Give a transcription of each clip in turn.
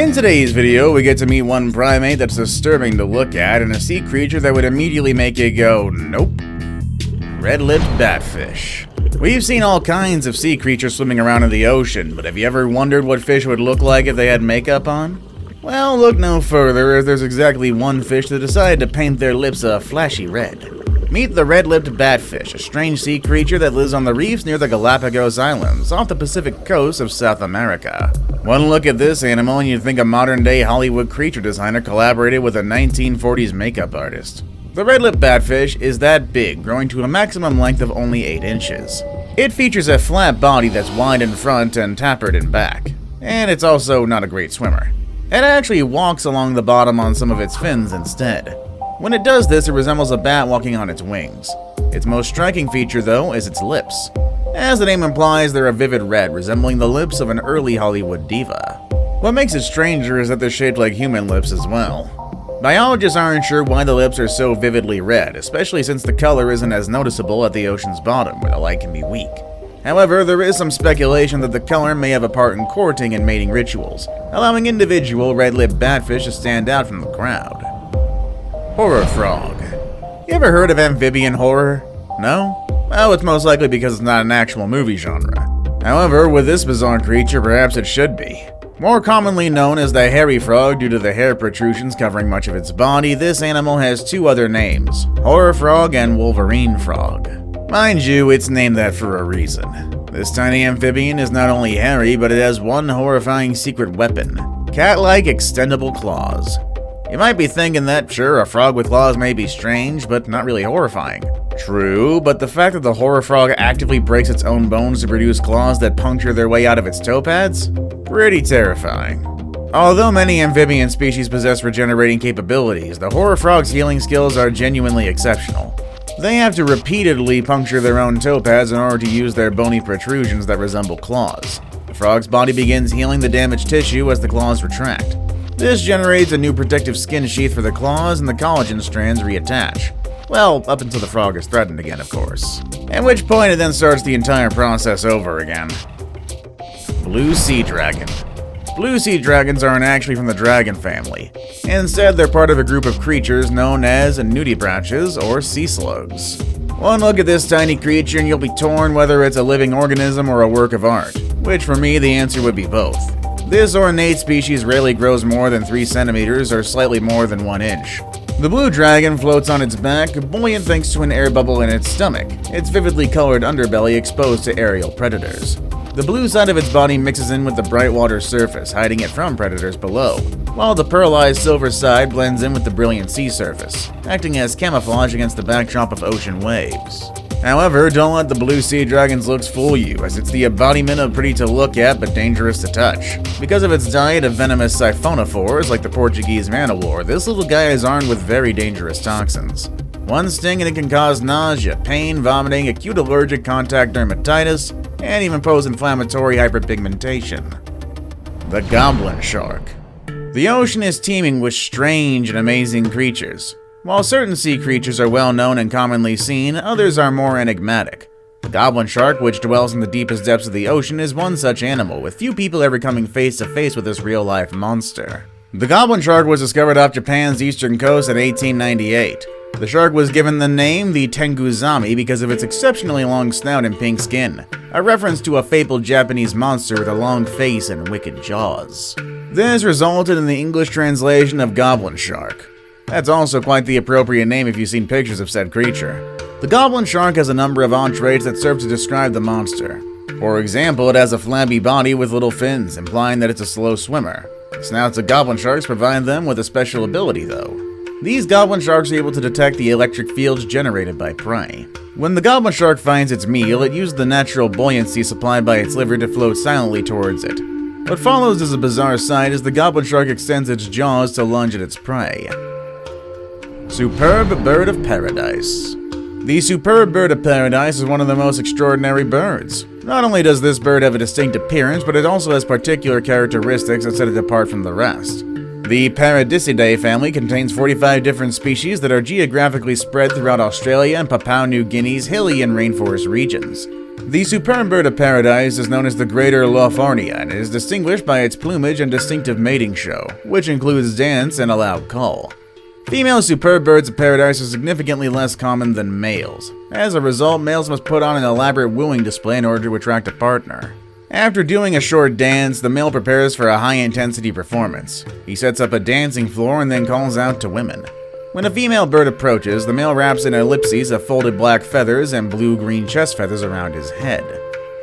In today's video, we get to meet one primate that's disturbing to look at and a sea creature that would immediately make you go, nope. Redlipped Batfish. We've seen all kinds of sea creatures swimming around in the ocean, but have you ever wondered what fish would look like if they had makeup on? Well, look no further, as there's exactly one fish that decided to paint their lips a flashy red. Meet the Redlipped Batfish, a strange sea creature that lives on the reefs near the Galapagos Islands, off the Pacific coast of South America. One look at this animal and you'd think a modern-day Hollywood creature designer collaborated with a 1940s makeup artist. The Redlipped Batfish is that big, growing to a maximum length of only 8 inches. It features a flat body that's wide in front and tapered in back. And it's also not a great swimmer. It actually walks along the bottom on some of its fins instead. When it does this, it resembles a bat walking on its wings. Its most striking feature, though, is its lips. As the name implies, they're a vivid red, resembling the lips of an early Hollywood diva. What makes it stranger is that they're shaped like human lips as well. Biologists aren't sure why the lips are so vividly red, especially since the color isn't as noticeable at the ocean's bottom, where the light can be weak. However, there is some speculation that the color may have a part in courting and mating rituals, allowing individual red-lipped batfish to stand out from the crowd. Horror frog. You ever heard of amphibian horror? No? Well, it's most likely because it's not an actual movie genre. However, with this bizarre creature, perhaps it should be. More commonly known as the hairy frog due to the hair protrusions covering much of its body, this animal has 2 other names, horror frog and Wolverine frog. Mind you, it's named that for a reason. This tiny amphibian is not only hairy, but it has one horrifying secret weapon, cat-like extendable claws. You might be thinking that, sure, a frog with claws may be strange, but not really horrifying. True, but the fact that the horror frog actively breaks its own bones to produce claws that puncture their way out of its toe pads? Pretty terrifying. Although many amphibian species possess regenerating capabilities, the horror frog's healing skills are genuinely exceptional. They have to repeatedly puncture their own toe pads in order to use their bony protrusions that resemble claws. The frog's body begins healing the damaged tissue as the claws retract. This generates a new protective skin sheath for the claws, and the collagen strands reattach. Well, up until the frog is threatened again, of course. At which point it then starts the entire process over again. Blue sea dragon. Blue sea dragons aren't actually from the dragon family. Instead, they're part of a group of creatures known as nudibranches or sea slugs. One look at this tiny creature and you'll be torn whether it's a living organism or a work of art, which for me the answer would be both. This ornate species rarely grows more than 3 centimeters or slightly more than 1 inch. The blue dragon floats on its back, buoyant thanks to an air bubble in its stomach, its vividly colored underbelly exposed to aerial predators. The blue side of its body mixes in with the bright water surface, hiding it from predators below, while the pearlized silver side blends in with the brilliant sea surface, acting as camouflage against the backdrop of ocean waves. However, don't let the blue sea dragon's looks fool you, as it's the embodiment of pretty to look at but dangerous to touch. Because of its diet of venomous siphonophores like the Portuguese man-o'-war, this little guy is armed with very dangerous toxins. One sting and it can cause nausea, pain, vomiting, acute allergic contact dermatitis, and even pose inflammatory hyperpigmentation. The Goblin Shark. The ocean is teeming with strange and amazing creatures. While certain sea creatures are well known and commonly seen, others are more enigmatic. The Goblin Shark, which dwells in the deepest depths of the ocean, is one such animal, with few people ever coming face to face with this real-life monster. The Goblin Shark was discovered off Japan's eastern coast in 1898. The shark was given the name the Tenguzami because of its exceptionally long snout and pink skin, a reference to a fabled Japanese monster with a long face and wicked jaws. This resulted in the English translation of Goblin Shark. That's also quite the appropriate name if you've seen pictures of said creature. The Goblin Shark has a number of traits that serve to describe the monster. For example, it has a flabby body with little fins, implying that it's a slow swimmer. The snouts of Goblin Sharks provide them with a special ability, though. These Goblin Sharks are able to detect the electric fields generated by prey. When the Goblin Shark finds its meal, it uses the natural buoyancy supplied by its liver to float silently towards it. What follows is a bizarre sight as the Goblin Shark extends its jaws to lunge at its prey. Superb Bird of Paradise. The superb bird of paradise is one of the most extraordinary birds. Not only does this bird have a distinct appearance, but it also has particular characteristics that set it apart from the rest. The Paradisidae family contains 45 different species that are geographically spread throughout Australia and Papua New Guinea's hilly and rainforest regions. The superb bird of paradise is known as the greater Lotharnia and is distinguished by its plumage and distinctive mating show, which includes dance and a loud call. Female superb birds of paradise are significantly less common than males. As a result, males must put on an elaborate wooing display in order to attract a partner. After doing a short dance, the male prepares for a high-intensity performance. He sets up a dancing floor and then calls out to women. When a female bird approaches, the male wraps an ellipses of folded black feathers and blue-green chest feathers around his head.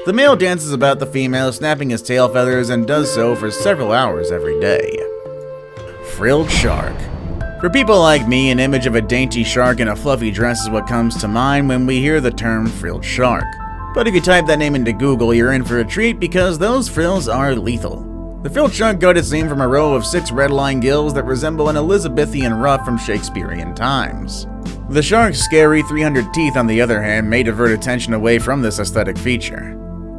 The male dances about the female, snapping his tail feathers, and does so for several hours every day. Frilled Shark. For people like me, an image of a dainty shark in a fluffy dress is what comes to mind when we hear the term frilled shark. But if you type that name into Google, you're in for a treat because those frills are lethal. The frilled shark got its name from a row of 6 red-line gills that resemble an Elizabethan ruff from Shakespearean times. The shark's scary 300 teeth, on the other hand, may divert attention away from this aesthetic feature.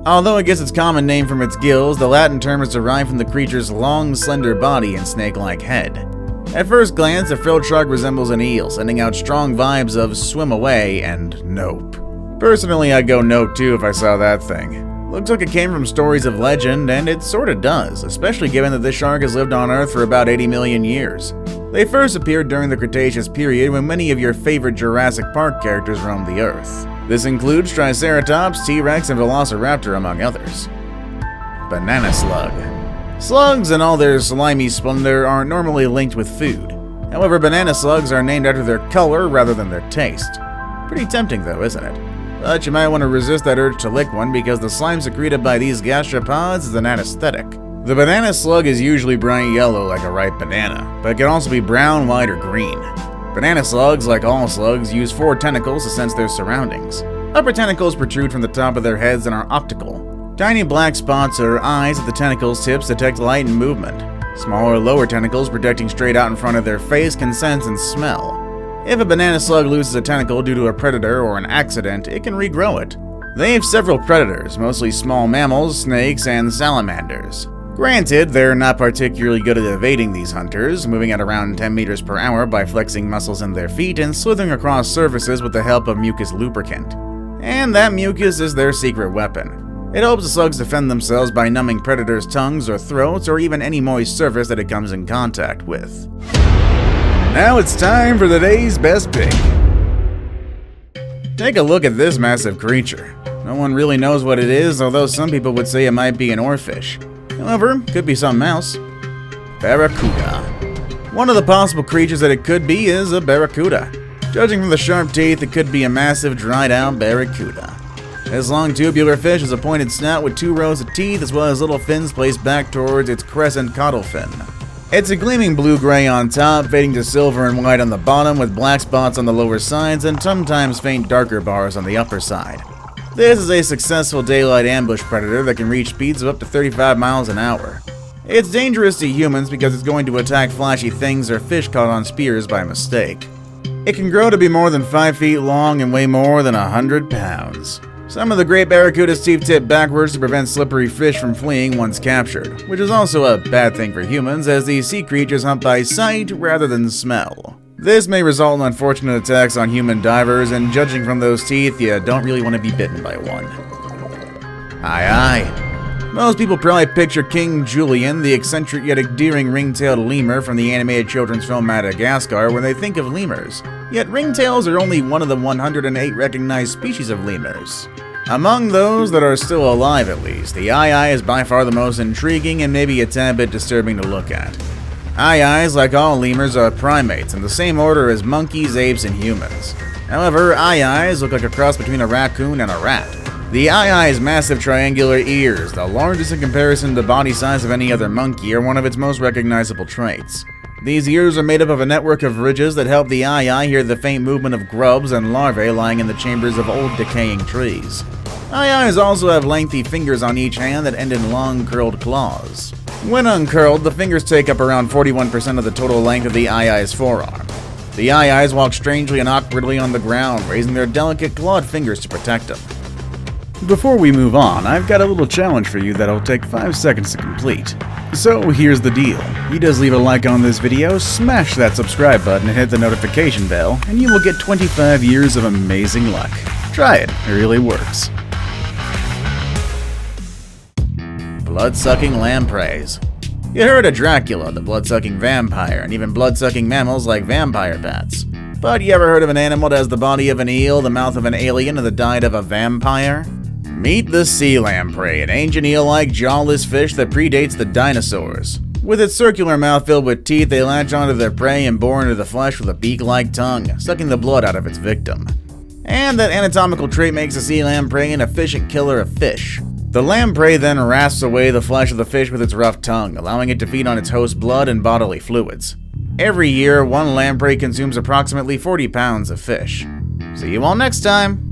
Although it gets its common name from its gills, the Latin term is derived from the creature's long, slender body and snake-like head. At first glance, a frilled shark resembles an eel, sending out strong vibes of swim away and nope. Personally, I'd go nope too if I saw that thing. Looks like it came from stories of legend, and it sorta does, especially given that this shark has lived on Earth for about 80 million years. They first appeared during the Cretaceous period when many of your favorite Jurassic Park characters roamed the Earth. This includes Triceratops, T-Rex, and Velociraptor, among others. Banana slug. Slugs, in all their slimy splendor, aren't normally linked with food. However, banana slugs are named after their color rather than their taste. Pretty tempting though, isn't it? But you might want to resist that urge to lick one because the slime secreted by these gastropods is an anesthetic. The banana slug is usually bright yellow like a ripe banana, but it can also be brown, white, or green. Banana slugs, like all slugs, use 4 tentacles to sense their surroundings. Upper tentacles protrude from the top of their heads and are optical. Tiny black spots or eyes at the tentacles' tips detect light and movement. Smaller lower tentacles projecting straight out in front of their face can sense and smell. If a banana slug loses a tentacle due to a predator or an accident, it can regrow it. They have several predators, mostly small mammals, snakes, and salamanders. Granted, they're not particularly good at evading these hunters, moving at around 10 meters per hour by flexing muscles in their feet and slithering across surfaces with the help of mucus lubricant. And that mucus is their secret weapon. It helps the slugs defend themselves by numbing predators' tongues or throats or even any moist surface that it comes in contact with. Now it's time for the day's best pick. Take a look at this massive creature. No one really knows what it is, although some people would say it might be an oarfish. However, could be something else. Barracuda. One of the possible creatures that it could be is a barracuda. Judging from the sharp teeth, it could be a massive dried-out barracuda. This long tubular fish has a pointed snout with 2 rows of teeth as well as little fins placed back towards its crescent caudal fin. It's a gleaming blue-gray on top, fading to silver and white on the bottom with black spots on the lower sides and sometimes faint darker bars on the upper side. This is a successful daylight ambush predator that can reach speeds of up to 35 miles an hour. It's dangerous to humans because it's going to attack flashy things or fish caught on spears by mistake. It can grow to be more than 5 feet long and weigh more than 100 pounds. Some of the great barracudas teeth tip backwards to prevent slippery fish from fleeing once captured, which is also a bad thing for humans as these sea creatures hunt by sight rather than smell. This may result in unfortunate attacks on human divers, and judging from those teeth, you don't really want to be bitten by one. Aye. Most people probably picture King Julien, the eccentric yet endearing ring-tailed lemur from the animated children's film Madagascar, when they think of lemurs. Yet ringtails are only one of the 108 recognized species of lemurs. Among those that are still alive at least, the aye-aye is by far the most intriguing and maybe a tad bit disturbing to look at. Aye-ayes, like all lemurs, are primates in the same order as monkeys, apes, and humans. However, aye-ayes look like a cross between a raccoon and a rat. The aye-aye's massive triangular ears, the largest in comparison to body size of any other monkey, are one of its most recognizable traits. These ears are made up of a network of ridges that help the aye-aye hear the faint movement of grubs and larvae lying in the chambers of old decaying trees. Aye-ayes also have lengthy fingers on each hand that end in long curled claws. When uncurled, the fingers take up around 41% of the total length of the aye-aye's forearm. The aye-ayes walk strangely and awkwardly on the ground, raising their delicate clawed fingers to protect them. Before we move on, I've got a little challenge for you that'll take 5 seconds to complete. So here's the deal. You just leave a like on this video, smash that subscribe button and hit the notification bell, and you will get 25 years of amazing luck. Try it really works. blood-sucking lampreys. You heard of Dracula, the blood-sucking vampire, and even blood-sucking mammals like vampire bats. But you ever heard of an animal that has the body of an eel, the mouth of an alien, and the diet of a vampire? Meet the sea lamprey, an ancient eel-like jawless fish that predates the dinosaurs. With its circular mouth filled with teeth, they latch onto their prey and bore into the flesh with a beak-like tongue, sucking the blood out of its victim. And that anatomical trait makes the sea lamprey an efficient killer of fish. The lamprey then rasps away the flesh of the fish with its rough tongue, allowing it to feed on its host's blood and bodily fluids. Every year, one lamprey consumes approximately 40 pounds of fish. See you all next time!